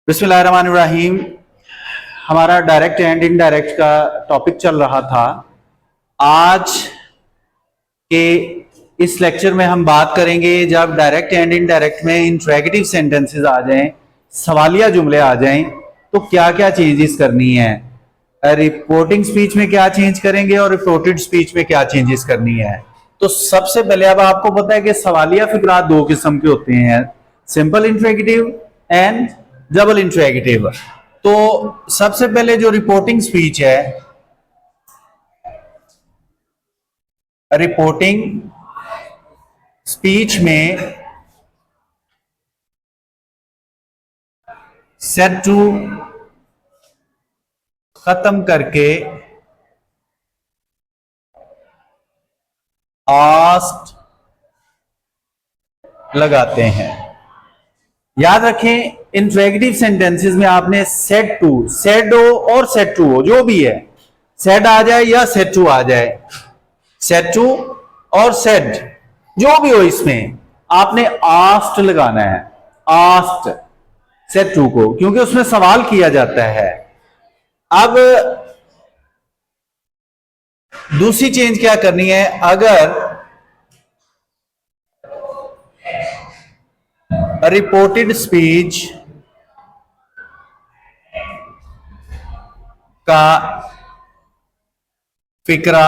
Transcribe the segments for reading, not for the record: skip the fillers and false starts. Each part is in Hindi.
बिस्मिल्लाहिर्रहमानिर्रहीम। हमारा डायरेक्ट एंड इनडायरेक्ट का टॉपिक चल रहा था। आज के इस लेक्चर में हम बात करेंगे जब डायरेक्ट एंड इनडायरेक्ट में इंट्रोगेटिव सेंटेंसेस आ जाएं, सवालिया जुमले आ जाएं, तो क्या क्या चेंजेस करनी है। रिपोर्टिंग स्पीच में क्या चेंज करेंगे और रिपोर्टेड स्पीच में क्या चेंजेस करनी है। तो सबसे पहले अब आपको पता है कि सवालिया फिक्रात दो किस्म के होते हैं, simple interrogative and double interrogative. तो सबसे पहले जो रिपोर्टिंग स्पीच है, रिपोर्टिंग स्पीच में सेट टू खत्म करके आस्क्ड लगाते हैं। याद रखें, इंट्रोगेटिव सेंटेंसेस में आपने सेड टू, सेड हो और सेड टू हो, जो भी है, सेड आ जाए या सेड टू आ जाए, सेड टू और सेड जो भी हो, इसमें आपने आस्क्ड लगाना है, आस्क्ड सेड टू को, क्योंकि उसमें सवाल किया जाता है। अब दूसरी चेंज क्या करनी है, अगर रिपोर्टेड स्पीच का फिक्रा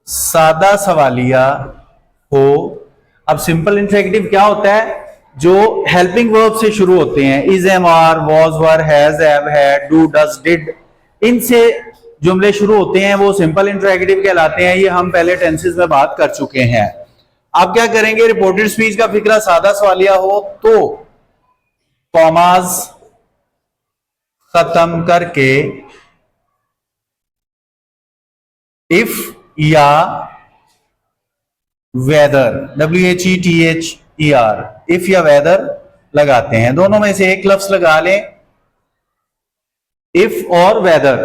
सादा सवालिया हो। अब सिंपल इंट्रोगेटिव क्या होता है, जो हेल्पिंग वर्ब से शुरू होते हैं, is, am, are, was, were, has, have, had, do, does, did, इनसे जुमले शुरू होते हैं, वो सिंपल इंट्रोगेटिव कहलाते हैं। ये हम पहले टेंसेस में बात कर चुके हैं। आप क्या करेंगे, रिपोर्टेड स्पीच का फिक्रा सादा सवालिया हो तो कॉमास खत्म करके इफ या वेदर, WHETHER, इफ या वेदर लगाते हैं। दोनों में से एक लफ्ज लगा लें, इफ और वेदर,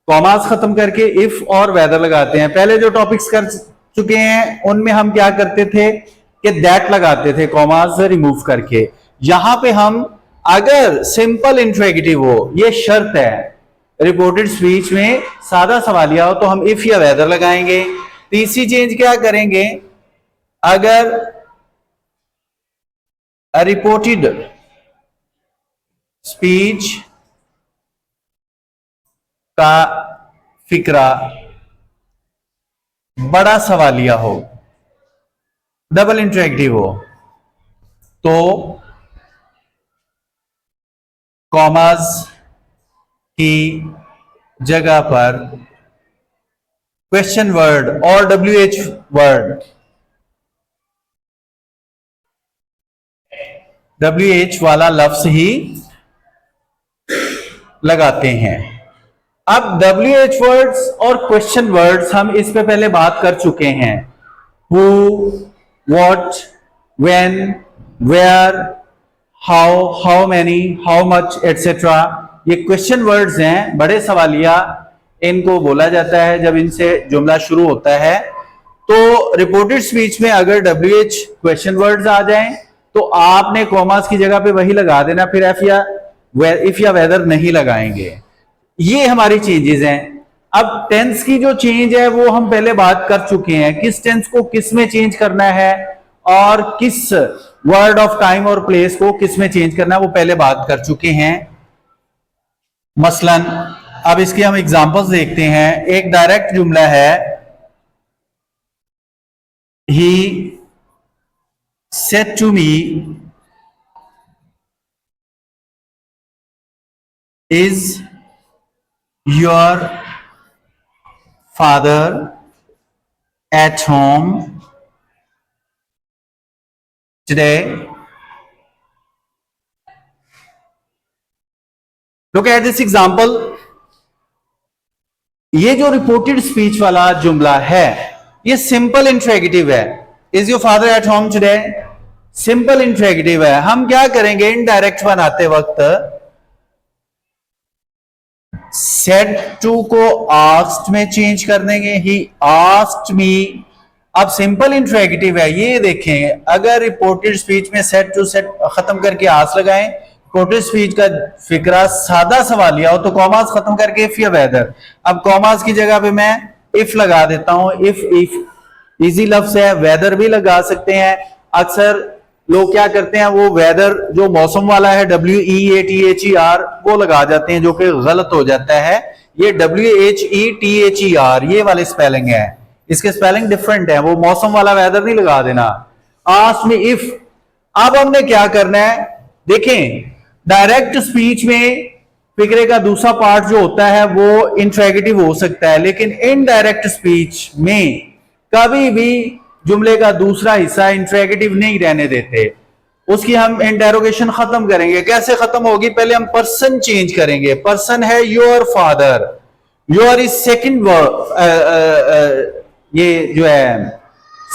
कॉमास खत्म करके इफ और वेदर लगाते हैं। पहले जो टॉपिक्स कर चुके हैं उनमें हम क्या करते थे कि दैट लगाते थे कॉमास रिमूव करके। यहां पे हम अगर सिंपल इंट्रोगेटिव हो, ये शर्त है, रिपोर्टेड स्पीच में सादा सवालिया हो, तो हम इफ या वेदर लगाएंगे। तीसरी चेंज क्या करेंगे, अगर रिपोर्टेड स्पीच का फिक्रा बड़ा सवालिया हो, डबल इंट्रोगेटिव हो, तो कॉमास की जगह पर क्वेश्चन वर्ड और WH वर्ड, WH वाला लफ्ज ही लगाते हैं। अब WH वर्ड्स और क्वेश्चन वर्ड्स हम इस पे पहले बात कर चुके हैं। Who, what, when, where, how many, how much, etcetera, ये क्वेश्चन वर्ड्स हैं, बड़े सवालिया इनको बोला जाता है जब इनसे जुमला शुरू होता है। तो रिपोर्टेड स्पीच में अगर WH क्वेश्चन वर्ड्स आ जाएं तो आपने कॉमास की जगह पे वही लगा देना, फिर इफ या वेदर नहीं लगाएंगे। ये हमारी चेंजेस हैं। अब टेंस की जो चेंज है वो हम पहले बात कर चुके हैं, किस टेंस को किस में चेंज करना है और किस वर्ड ऑफ टाइम और प्लेस को किस में चेंज करना है, वो पहले बात कर चुके हैं। मसलन अब इसके हम एग्जांपल्स देखते हैं। एक डायरेक्ट जुमला है, he said to me is your father at home today. Look at this example. ये जो रिपोर्टेड स्पीच वाला जुमला है ये सिंपल इंट्रोगेटिव है। Is your father at home today, simple interrogative है। हम क्या करेंगे, इनडायरेक्ट बनाते वक्त सेड टू को आस्क्ड में चेंज कर देंगे, ही आस्क्ड मी। अब सिंपल इंट्रोगेटिव है, ये देखें, अगर रिपोर्टेड स्पीच में सेट टू सेट खत्म करके आस लगाएं, रिपोर्टेड स्पीच का फिक्रा सादा सवालिया हो तो कॉमास खत्म करके इफ या वेदर। अब कॉमास की जगह पे मैं इफ लगा देता हूं, इफ इजी लफ्ज है, वेदर भी लगा सकते हैं। अक्सर लोग क्या करते हैं, वो वेदर जो मौसम वाला है WEATHER वो लगा जाते हैं, जो कि गलत हो जाता है। ये WHETHER ये वाले स्पेलिंग है, इसके स्पेलिंग डिफरेंट है, वो मौसम वाला वेदर नहीं लगा देना। Ask me if. अब हमने क्या करना है, देखें डायरेक्ट स्पीच में फिक्रे का दूसरा पार्ट जो होता है वो इंट्रोगेटिव हो सकता है, लेकिन इनडायरेक्ट स्पीच में कभी भी जुमले का दूसरा हिस्सा इंट्रोगेटिव नहीं रहने देते। उसकी हम इंटेरोगेशन खत्म करेंगे। कैसे खत्म होगी, पहले हम पर्सन चेंज करेंगे। पर्सन है your father, your is second word, ये जो है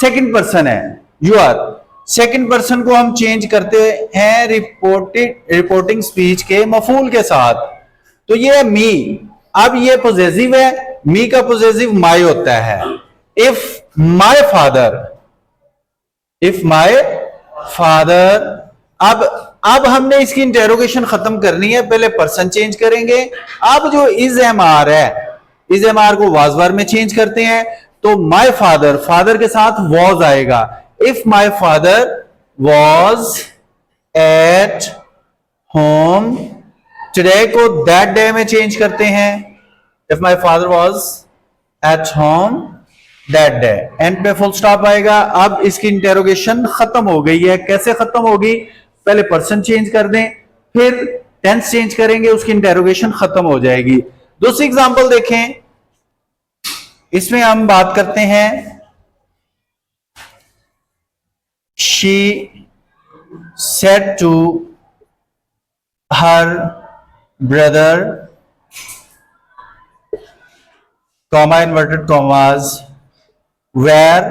सेकंड पर्सन है योर। सेकंड पर्सन को हम चेंज करते हैं रिपोर्टिंग स्पीच के मफूल के साथ। तो ये है मी। अब ये पोजेसिव है, मी का पोजेसिव माय होता है। इफ माय फादर, अब हमने इसकी इंटेरोगेशन खत्म करनी है, पहले पर्सन चेंज करेंगे। अब जो इज एम आर है, इज एम आर को वाजवार में चेंज करते हैं, तो माय फादर, फादर के साथ वॉज आएगा। If my father was at home, today को दैट डे में चेंज करते हैं। If my father was at home that day, and पे फुल स्टॉप आएगा। अब इसकी इंटेरोगेशन खत्म हो गई है। कैसे खत्म होगी, पहले पर्सन चेंज कर दें, फिर टेंस चेंज करेंगे, उसकी इंटेरोगेशन खत्म हो जाएगी। दूसरी एग्जांपल देखें, इसमें हम बात करते हैं she said to her brother, comma inverted commas, where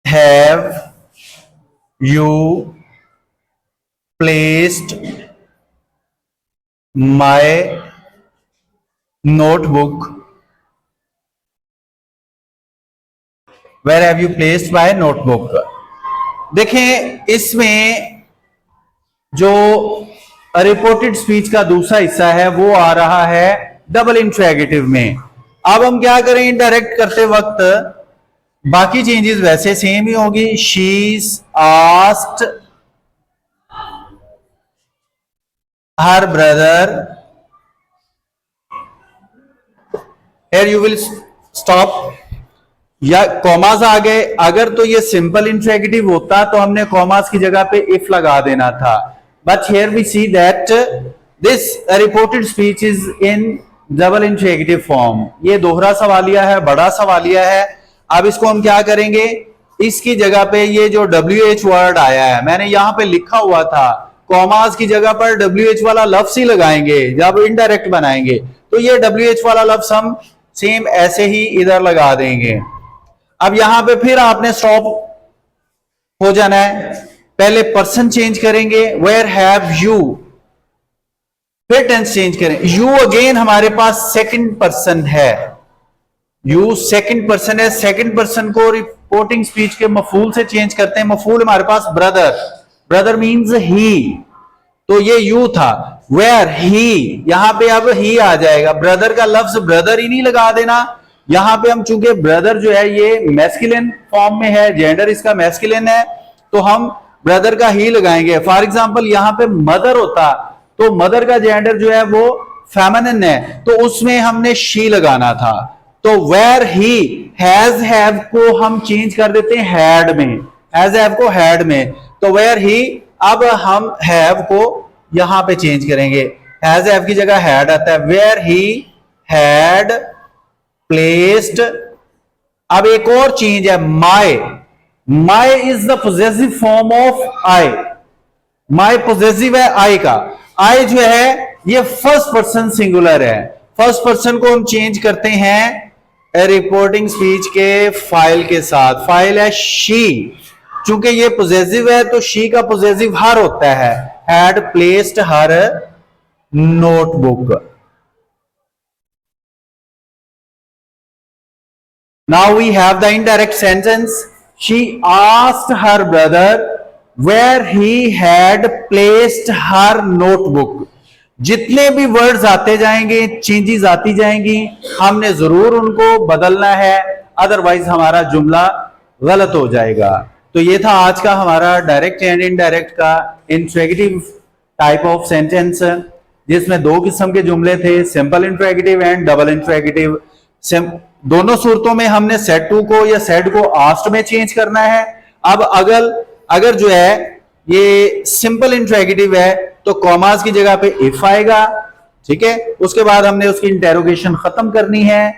have you placed my notebook, where have you placed my notebook. देखें इसमें जो रिपोर्टेड स्पीच का दूसरा हिस्सा है वो आ रहा है डबल इंट्रोगेटिव में। अब हम क्या करें, डायरेक्ट करते वक्त बाकी चेंजेस वैसे सेम ही होगी। शीज asked her brother, here you will stop, या कॉमास आ गए। अगर तो ये सिंपल इंट्रोगेटिव होता तो हमने कॉमास की जगह पे इफ लगा देना था, but here we see that this reported speech is in double interrogative form. ये दोहरा सवालिया है, बड़ा सवालिया है। अब इसको हम क्या करेंगे, इसकी जगह पे ये जो WH वर्ड आया है, मैंने यहां पे लिखा हुआ था, कॉमास की जगह पर WH वाला लफ्ज ही लगाएंगे जब इनडायरेक्ट बनाएंगे। तो ये WH वाला लफ्ज हम सेम ऐसे ही इधर लगा देंगे। अब यहां पे फिर आपने स्टॉप हो जाना है, पहले पर्सन चेंज करेंगे, वेयर हैव यू, फिर टेंस चेंज करें। यू अगेन हमारे पास सेकंड पर्सन है, यू सेकंड पर्सन है। सेकंड पर्सन को रिपोर्टिंग स्पीच के मफूल से चेंज करते हैं। मफूल हमारे पास ब्रदर, ब्रदर मीन्स ही, तो ये यू था। वेयर ही, यहां पे अब ही आ जाएगा। ब्रदर का लफ्ज ब्रदर ही नहीं लगा देना, यहां पे हम चूंकि ब्रदर जो है ये मैस्कुलिन फॉर्म में है, जेंडर इसका मैस्कुलिन है, तो हम ब्रदर का ही लगाएंगे। फॉर एग्जांपल यहां पे मदर होता तो मदर का जेंडर जो है वो फेमिनिन है, तो उसमें हमने शी लगाना था। तो वेयर ही, हैज हैव को हम चेंज कर देते हैं हैड में, हैज हैव को हैड में, तो वेयर ही, अब हम हैव को यहां पे चेंज करेंगे, हैज हैव की जगह हैड आता है। वेयर ही हैड प्लेस्ड, अब एक और चेंज है my, my is the possessive form of I, my possessive है आई का। आई जो है ये फर्स्ट पर्सन सिंगुलर है, फर्स्ट पर्सन को हम चेंज करते हैं रिपोर्टिंग स्पीच के फाइल के साथ। फाइल है शी, चूंकि ये पोजेसिव है तो शी का पोजेसिव हर होता है, had placed her notebook. Now we have the indirect sentence, she asked her brother where he had placed her notebook. जितने भी वर्ड्स आते जाएंगे, चेंजेस आती जाएंगी, हमने जरूर उनको बदलना है, अदरवाइज हमारा जुमला गलत हो जाएगा। तो ये था आज का हमारा डायरेक्ट एंड इनडायरेक्ट का इंट्रोगेटिव टाइप ऑफ सेंटेंस, जिसमें दो किस्म के जुमले थे, simple interrogative and double interrogative. दोनों सूरतों में हमने सेड टू को या सेड को आस्क्ड में चेंज करना है। अब अगर जो है ये सिंपल इंट्रोगेटिव है तो कॉमास की जगह पे इफ आएगा, ठीक है। उसके बाद हमने उसकी इंटेरोगेशन खत्म करनी है।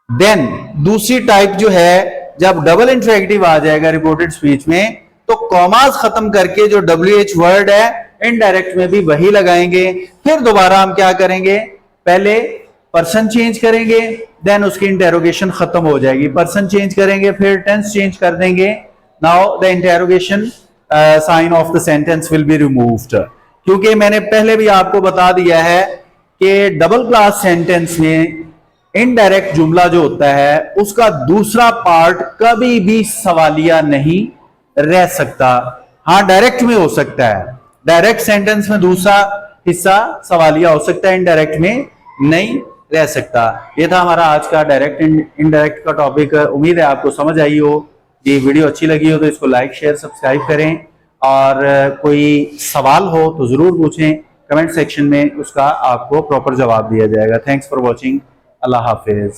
देन दूसरी टाइप जो है, जब डबल इंट्रोगेटिव आ जाएगा रिपोर्टेड स्पीच में, तो कॉमास खत्म करके जो WH वर्ड है इनडायरेक्ट में भी वही लगाएंगे। फिर दोबारा हम क्या करेंगे, पहले पर्सन चेंज करेंगे, देन उसकी इंटेरोगेशन खत्म हो जाएगी। पर्सन चेंज करेंगे, फिर टेंस चेंज कर देंगे। Now the interrogation sign of the sentence will be removed. क्योंकि मैंने पहले भी आपको बता दिया है कि डबल क्लास सेंटेंस में इनडायरेक्ट जुमला जो होता है उसका दूसरा पार्ट कभी भी सवालिया नहीं रह सकता। हाँ, डायरेक्ट में हो सकता है, डायरेक्ट सेंटेंस में दूसरा हिस्सा सवालिया हो सकता है, इनडायरेक्ट में नहीं रह सकता। ये था हमारा आज का डायरेक्ट इनडायरेक्ट का टॉपिक। उम्मीद है आपको समझ आई हो। ये वीडियो अच्छी लगी हो तो इसको लाइक शेयर सब्सक्राइब करें, और कोई सवाल हो तो जरूर पूछें कमेंट सेक्शन में, उसका आपको प्रॉपर जवाब दिया जाएगा। Thanks for watching. Allah Hafiz.